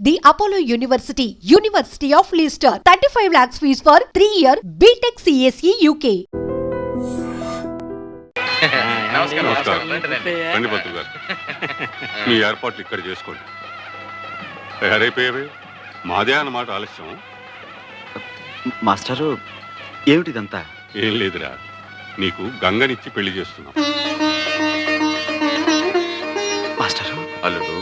The Apollo University, University of Leicester. 35 lakhs fees for 3-year BTech CSE UK. నమస్కారం రండి పంతులు గారు. మీ ఏర్పాట్లు ఇక్కడ చేసుకోండి. తయారైపోయావే, మాదే అన్నమాట ఆలస్యం. మాస్టరు, ఏమిటిదంతా? ఏం లేదురా, నీకు గంగనిచ్చి పెళ్లి చేస్తున్నాం. మాస్టరు, అల్లుడు,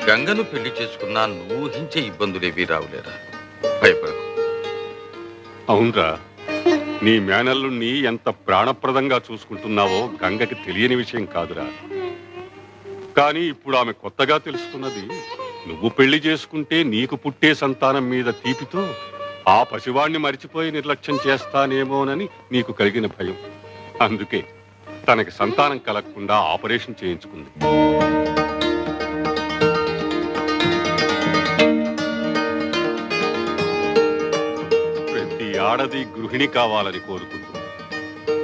గంగను పెళ్లి చేసుకున్నా నువ్వు ఊహించే ఇబ్బందులేవి రావులేరా, భయపడకు. అవునరా, నీ మేనల్లుణ్ణి ఎంత ప్రాణప్రదంగా చూసుకుంటున్నావో గంగకి తెలియని విషయం కాదురా. కానీ ఇప్పుడు ఆమె కొత్తగా తెలుసుకున్నది, నువ్వు పెళ్లి చేసుకుంటే నీకు పుట్టే సంతానం మీద తీపితో ఆ పసివాణ్ణి మరిచిపోయి నిర్లక్ష్యం చేస్తానేమోనని నీకు కలిగిన భయం. అందుకే తనకి సంతానం కలగకుండా ఆపరేషన్ చేయించుకుంది. ప్రతి ఆడది గృహిణి కావాలని కోరుకుంటుంది.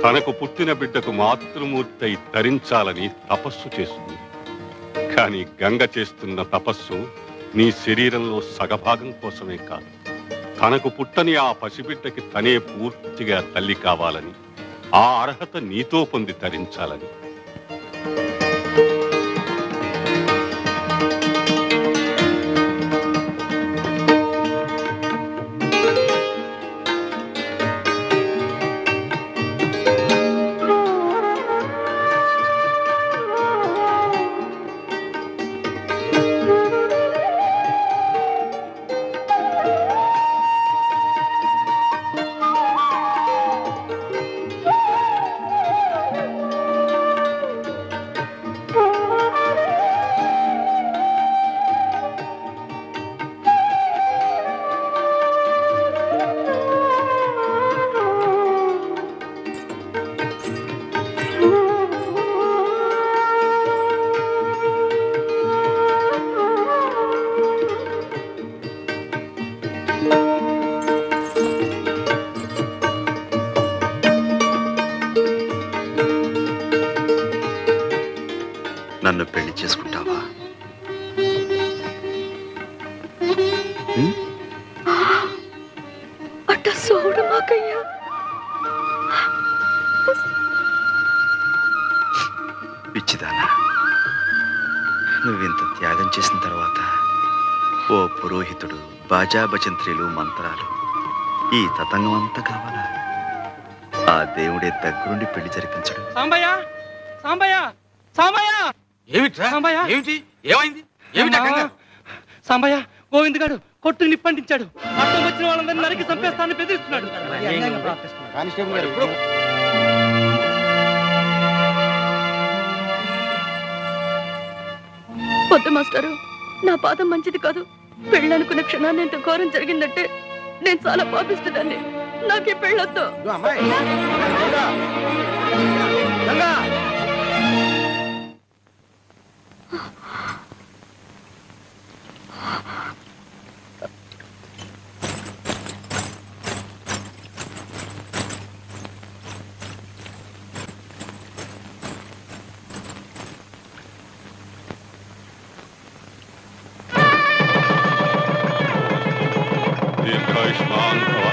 తనకు పుట్టిన బిడ్డకు మాతృమూర్తి అయి తరించాలని తపస్సు చేస్తుంది. కానీ గంగ చేస్తున్న తపస్సు నీ శరీరంలో సగభాగం కోసమే కాదు, తనకు పుట్టని ఆ పసిబిడ్డకి తనే పూర్తిగా తల్లి కావాలని, ఆ అర్హత నీతో పొంది తరించాలని. నన్ను పెళ్లి చేసుకుంటావా? అట్ట సోడు మాకయ్యా. పిచ్చిదానా, నువ్వింత త్యాగం చేసిన తర్వాత ఓ పురోహితుడు, బాజా భజంత్రీలు, మంత్రాలు, ఈ తతంగం అంతా కావాలా? ఆ దేవుడే దగ్గరుండి పెళ్లి జరిపించడు. సాంబయ్య, సాంబయ్య, సాంబయ్య, ఏమిట్రా? సాంబయ్య, ఏమిటి? ఏమైంది? ఏమిటి ఆ కంగారు? సాంబయ్య, గోవింద్ గారు కొట్టు నిప్పంటించాడు. అర్థం వచ్చిన వాళ్ళందరినీ నరికి చంపేస్తానని బెదిరిస్తున్నాడు. వద్దు మాస్టారు, నా పాదం మంచిది కాదు. పెళ్ళనుకున్న క్షణాన్ని ఎంత ఘోరం జరిగిందంటే నేను చాలా పాపిస్తున్నాను. నాకే పెళ్ళొద్దు. దీర్ఘాయుష్మాన్ భవ.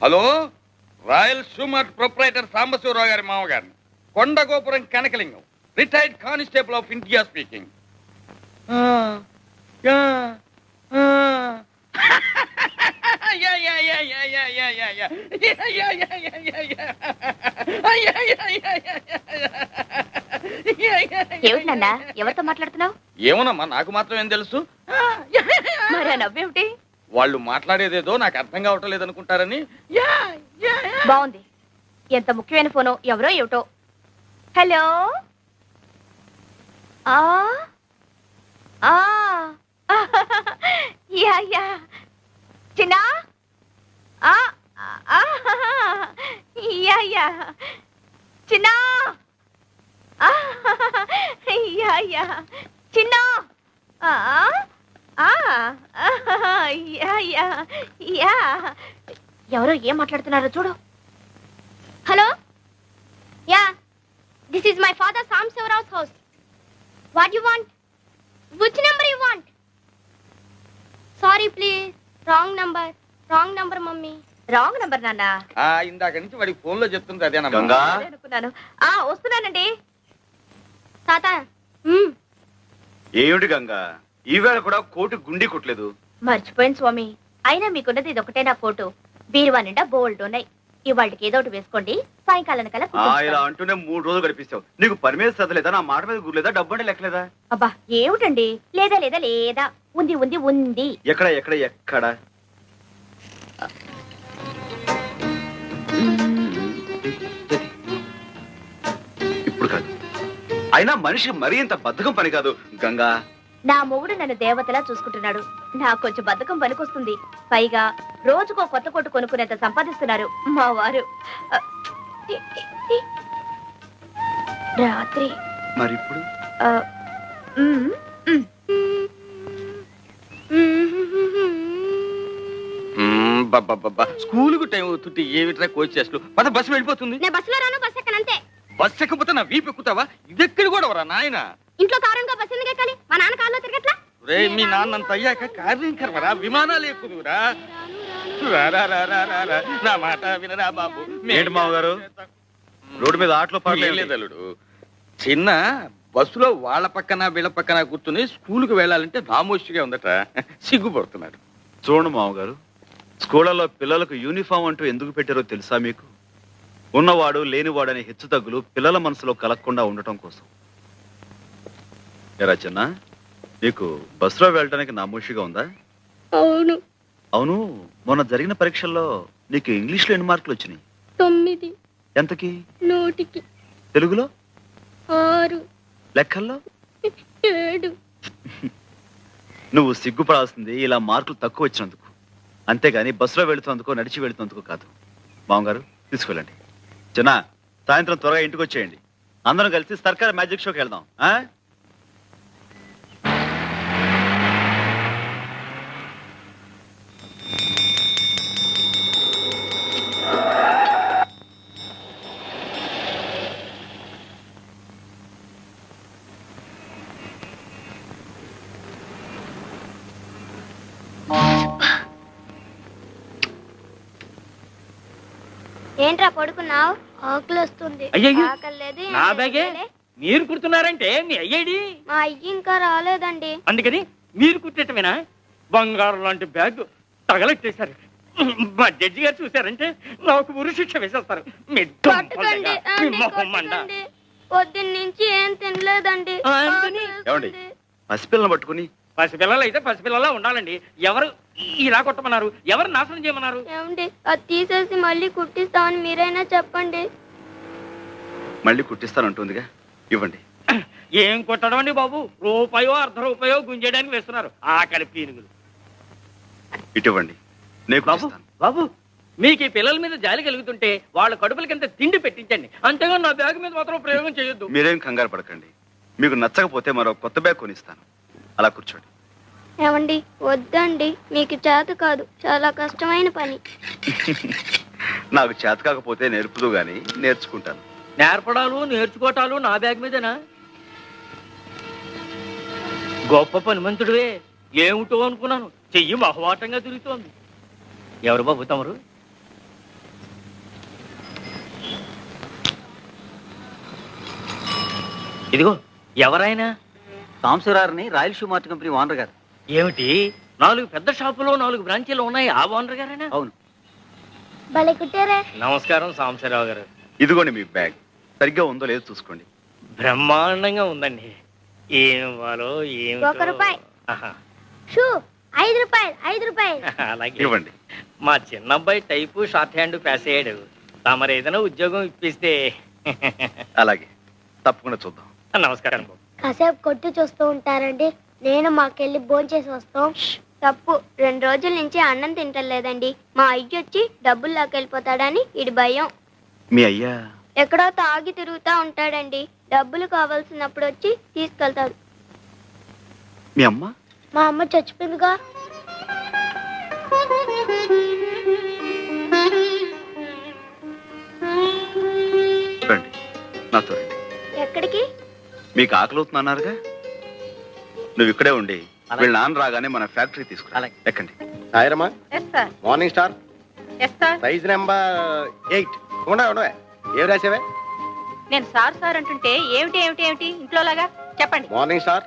Hello, royal shoe mart proprietor Sambasivarao గారి మామగారిని, Kondagopuram Kanakalingam, retired constable of India speaking. ఏమిటన్నా ఎవరితో మాట్లాడుతున్నావు? ఏమోనమ్మా, నాకు మాత్రం ఏం తెలుసు. మరి ఆ నవ్వేమిటి? వాళ్ళు మాట్లాడేదేదో నాకు అర్థం కావటం లేదనుకుంటారని. బాగుంది. ఎంత ముఖ్యమైన ఫోను, ఎవరో ఏమిటో. హలో, ఆ ఆ యా యా చిన్న ఆ ఆ యా యా చిన్న ఆ యా యా చిన్న ఆ ఆ యా యా యా ఎవరో ఏం మాట్లాడుతున్నారో చూడు. Hello, yeah, this is my father సాంబశివరావు's house. What you want? Which number you want? Sorry please, wrong number mummy. Wrong number నాన్న. ఇందాక నుంచి వాడికి ఫోన్ లో చెప్తుంది అదేనమ్మా. గంగా అదే అనుకున్నాను. వస్తున్నానండి తాత. ఏమిటి గంగా, ఈవేళ కూడా కోటు గుండి కొట్టలేదు? మర్చిపోయాను స్వామి, అయినా మీకున్నది ఇదొకటే నా కోటు. బీరువా నిండా బోల్డ్ ఉన్నాయి. ఇవాళకి ఏదో ఒకటి వేసుకోండి, సాయంకాలం కల్లా ఇలా అంటూనే 3 రోజులు గడిపిస్తావు. నీకు పని మీద చదవలేదా? నా మాట మీద గుర్లేదా? డబ్బు అంటే లెక్కలేదా? అబ్బా ఏమిటండి, లేదా లేదా లేదా, ఉంది ఉంది ఉంది. ఎక్కడ ఎక్కడ ఎక్కడ? ఇప్పుడు కాదు. అయినా మనిషికి మరీ ఇంత బద్ధకం పని కాదు గంగా. నా మొగుడు నన్ను దేవతలా చూసుకుంటున్నాడు. నాకు కొంచెం బద్ధకం పనికొస్తుంది. పైగా రోజుకో కొత్త కొట్టు కొనుక్కునేంత సంపాదిస్తున్నారు మా వారు. రాత్రి మరి ఇప్పుడు స్కూలుకు టైం అవుతుంటే ఏమిట్రా కోచ్ చేస్తూ పద, బస్సు వెళ్ళిపోతుంది. నేను బస్సులో రాను, బస్ ఎక్కనంతే. బస్సు ఎక్కకపోతే నా వీపు ఎక్కుతావా? ఇదెక్కడి కూడా వరా నాయన. ఇంట్లో కారంగా బస్సు ఎందుకు ఎక్కాలి? మా నాన్న కారులో తిరగట్లా? రే, మీ నాన్నంత అయ్యాక కార్యం కర్మరా, విమానాలు ఎక్కుదురా. నా మాట వినరా బాబు. ఏంటి మామగారు, రోడ్డు మీద ఆటలో లేదలుడు, చిన్న బస్సులో వాళ్ళ పక్కన వీళ్ళ పక్కన కూర్చుని స్కూలుకు వెళ్ళాలంటే నామోషిగా ఉందట, సిగ్గుపడుతున్నాడు. చూడండి మామగారు, స్కూళ్ళలో పిల్లలకు యూనిఫామ్ అంటూ ఎందుకు పెట్టారో తెలుసా మీకు? ఉన్నవాడు లేనివాడు అనే హెచ్చు తగ్గులు పిల్లల మనసులో కలగకుండా ఉండటం కోసం. ఎరా చిన్న, నీకు బస్సులో వెళ్ళడానికి నామోషిగా ఉందా? అవును. అవును, మొన్న జరిగిన పరీక్షల్లో నీకు ఇంగ్లీష్లో ఎన్ని మార్కులు వచ్చినాయి? 9. ఎంతకి? 100కి. తెలుగులో? 6. లెక్కల్లో? 7. నువ్వు సిగ్గుపడాల్సింది ఇలా మార్కులు తక్కువ వచ్చినందుకు, అంతేగాని బస్సులో వెళుతున్నందుకో నడిచి వెళుతున్నందుకు కాదు. మామగారు తీసుకెళ్ళండి. చిన్న, సాయంత్రం త్వరగా ఇంటికి వచ్చేయండి. అందరం కలిసి సర్కార్ మ్యాజిక్ షోకి వెళ్దాం. ఏంట్రా పడుకున్నావు? ఆకలి వస్తుంది. అయ్యయ్యో, ఆకలి లేదు, నా ఏం బ్యాగే లేదులే. మీరు కుడుతున్నారంటే మీ అయ్యేడి. మా అయ్యి ఇంకా రాలేదండి. అందుకని మీరు కుట్టేటమేనా? బంగారం లాంటి బ్యాగ్ తగలెట్టేశారు. మా జడ్జి గారు చూశారంటే నాకు ఉరి శిక్ష వేసేస్తారు. మీ పట్టుకోండి, పట్టుకోండి. పొద్దున్న నుంచి ఏం తినలేదండి. అందుకని? ఏమండి, పసిపిల్లని పట్టుకుని? పసిపిల్లలు అయితే పసిపిల్లలా ఉండాలండి. ఎవరు ఇలా కొట్టమన్నారు? ఎవరు నాశనం చేయమన్నారు? ఏమండి, అది తీసేసి మళ్ళీ కుట్టిస్తామని మీరైనా చెప్పండి. మళ్ళీ కుట్టిస్తానంటుందిగా, ఇవ్వండి. ఏం కొట్టడం అండి బాబు, రూపాయో ₹1 గుంజేయడానికి వేస్తున్నారు. ఆకలి పీనుగులు. ఇటువంటి నేను బాబు కుట్టిస్తాను. బాబు, మీకు ఈ పిల్లల మీద జాలి కలుగుతుంటే వాళ్ళ కడుపులకింత తిండి పెట్టించండి, అంతేగాని నా బ్యాగ్ మీద మాత్రం ప్రయోగం చేయొద్దు. మీరేం కంగారు పడకండి. మీకు నచ్చకపోతే మరో కొత్త బ్యాగ్ కొనిస్తాను. అలా కూర్చోండి. ఏమండి, వద్దండి, మీకు చేత కాదు, చాలా కష్టమైన పని. నాకు చేత కాకపోతే నేర్పుదు గాని నేర్చుకుంటాను. నేర్పడాలు నేర్చుకోవటాలు నా బ్యాగ్ మీదేనా? గొప్ప పనిమంతుడివే, ఏమిటో అనుకున్నాను. చెయ్యి మహవాటంగా తిరుగుతోంది. ఎవరు బాబు తమరు? ఇదిగో ఎవరైనా సాంబశివరావుని royal shoe mart company owner గారు. ఏమిటి 4 పెద్ద షాపులో 4 బ్రాంచీలు ఉన్నాయి, ఆ ఓనర్ గారేనా? అవును. భలే కుట్టారే. నమస్కారం సాంబశివరావు గారు. ఇదిగోండి మీ బ్యాగ్. సరిగ్గా ఉందో లేదో చూసుకోండి. బ్రహ్మాండంగా ఉందండి. ఏం ఇవ్వాలో ఏమి 1 రూపాయి. షూ 5 రూపాయలు 5 రూపాయలు. అలాగే ఇవ్వండి. మా చిన్న అబ్బాయి టైపు షార్ట్ హ్యాండ్ పాస్ అయ్యాడు. తమరు ఏదైనా ఉద్యోగం ఇప్పిస్తే. అలాగే, తప్పకుండా చూద్దాం. నమస్కారం బాబు. కాసేపు కొట్టు చూస్తూ ఉంటారండి. నేను మాకెళ్ళి భోంచేసి వస్తాం. తప్పు, 2 రోజుల నుంచి అన్నం తింటలేదండి. మా అయ్య వచ్చి డబ్బులు లాకెళ్ళిపోతాడని ఇడి భయం. మీ అయ్యా ఎక్కడో తాగి తిరుగుతా ఉంటాడండి. డబ్బులు కావాల్సినప్పుడు వచ్చి తీసుకెళ్తాడు. మీ అమ్మ మా అమ్మ చచ్చిపోయిందిగా. రండి, నాతో రండి. ఎక్కడికి? మీకు ఆకలి అవుతుందన్నారుగా, నువ్వు ఇక్కడే ఉండి అలాగే. వీళ్ళ నాన్న రాగానే మన ఫ్యాక్టరీ తీసుకురా. అలాగే. ఎక్కండి. సాయిరమ్మా, మార్నింగ్ స్టార్ సైజ్ నెంబర్ 8. ఉండవే, ఏం రాసావే? నేను సార్ సార్ అంటుంటే ఏమిటి ఏమిటి ఏమిటి ఇంట్లో లాగా చెప్పండి. Morning star.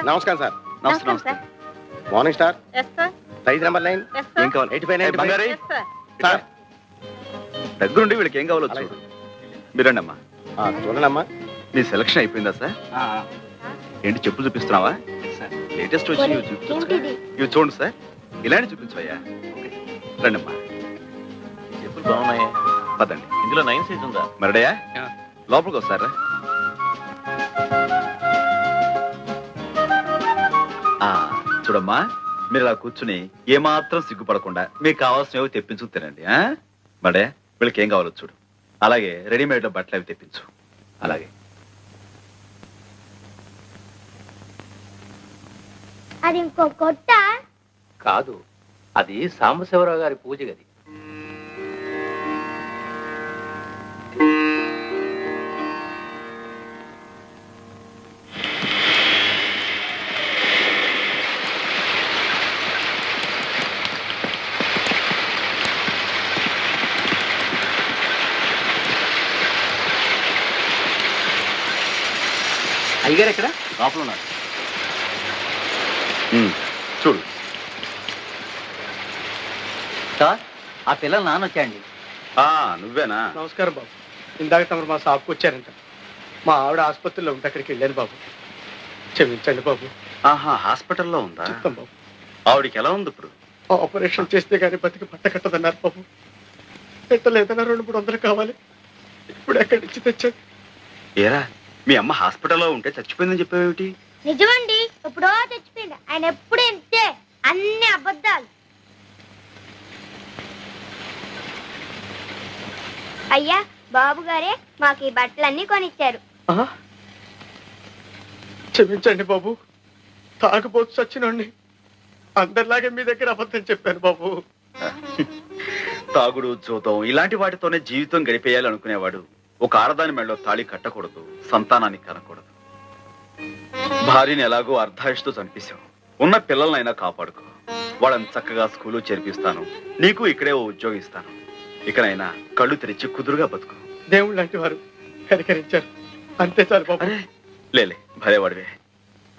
నమస్కారం సార్. నమస్తే, నమస్తే. Morning star size number 9. ఏం కావాలి? 85, ఏ, బంగారి? 95. సార్, దగ్గరుండి వీళ్ళకి ఏం కావాలో చూడు. మీరండి అమ్మా. చూడండమ్మా. మీ సెలక్షన్ అయిపోయిందా సార్? ఏంటి చెప్పులు చూపిస్తున్నావా? లేటెస్ట్ వచ్చి ఇవి చూపించొచ్చు కదా? ఏంటిది? ఇవి చూడండి సార్, ఇలాంటి చూపించవయ్యా. ఓకే, రండి అమ్మా. చెప్పులు బాగున్నాయి. పదండి. ఇందులో 9 సైజ్ ఉందా? మరడయా, లోపలికి వస్తారా? చూడమ్మా, మీరు ఇలా కూర్చుని ఏమాత్రం సిగ్గుపడకుండా మీకు కావాల్సినవి తెప్పించు తినండి. మడే వీళ్ళకి ఏం కావాలో చూడు. అలాగే రెడీమేడ్ లో బట్టలు అవి తెప్పించు. అలాగే. అది ఇంకో కొట్ట. కాదు, అది సాంబశివరావు గారి పూజ గది. అయ్యగారు ఎక్కడ? లోపల ఉన్నారు. చూడు సార్, ఆ పిల్లలు నాన్న వచ్చాయండి. నువ్వేనా? నమస్కారం బాబు. ఇందాక తమరు మా షాప్కి వచ్చారంట. మా ఆవిడ ఆసుపత్రిలో ఉంటే అక్కడికి వెళ్ళాను బాబు. క్షమించండి బాబు. ఆహా, హాస్పిటల్లో ఉందా? చెప్తాం బాబు. ఆవిడికి ఎలా ఉంది ఇప్పుడు? ఆపరేషన్ చేస్తే గానీ బతికి పట్ట కట్టదన్నారు బాబు. పెట్టలేదన్నా 200-300 కావాలి. ఇప్పుడు ఎక్కడి నుంచి తెచ్చాను? ఏరా, మీ అమ్మ హాస్పిటల్లో ఉంటే చచ్చిపోయిందని చెప్పావేమిటి? నిజమండి, ఎప్పుడో చచ్చిపోయింది. ఆయన ఎప్పుడు ఇంతే, అన్ని అబద్ధాలు. అయ్యా, బాబు గారే మాకు ఈ బట్టలన్నీ కొనిచ్చారు. క్షమించండి బాబు. తాగుబోతు చచ్చినోడిని. అందరిలాగే మీ దగ్గర అబద్ధం చెప్పాను బాబు. తాగుడు, జూతం ఇలాంటి వాటితోనే జీవితం గడిపేయాలనుకునేవాడు ఒక ఆడదాని మెడలో తాళి కట్టకూడదు, సంతానాన్ని కనకూడదు. భార్యని ఎలాగో అర్ధాయుషుతో చంపేశావు. ఉన్న పిల్లలనైనా కాపాడుకో. వాళ్ళని చక్కగా స్కూలు చేర్పిస్తాను. నీకు ఇక్కడే ఓ ఉద్యోగం ఇస్తాను. ఇకనైనా కళ్ళు తెరిచి కుదురుగా బతుకు. దేవుళ్ళు లాంటి వారు కనికరించారు, అంతే చాలు బాబు. లేలే, భలేవాడివే.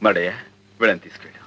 మడయ్యా, వీళ్ళని తీసుకెళ్ళు.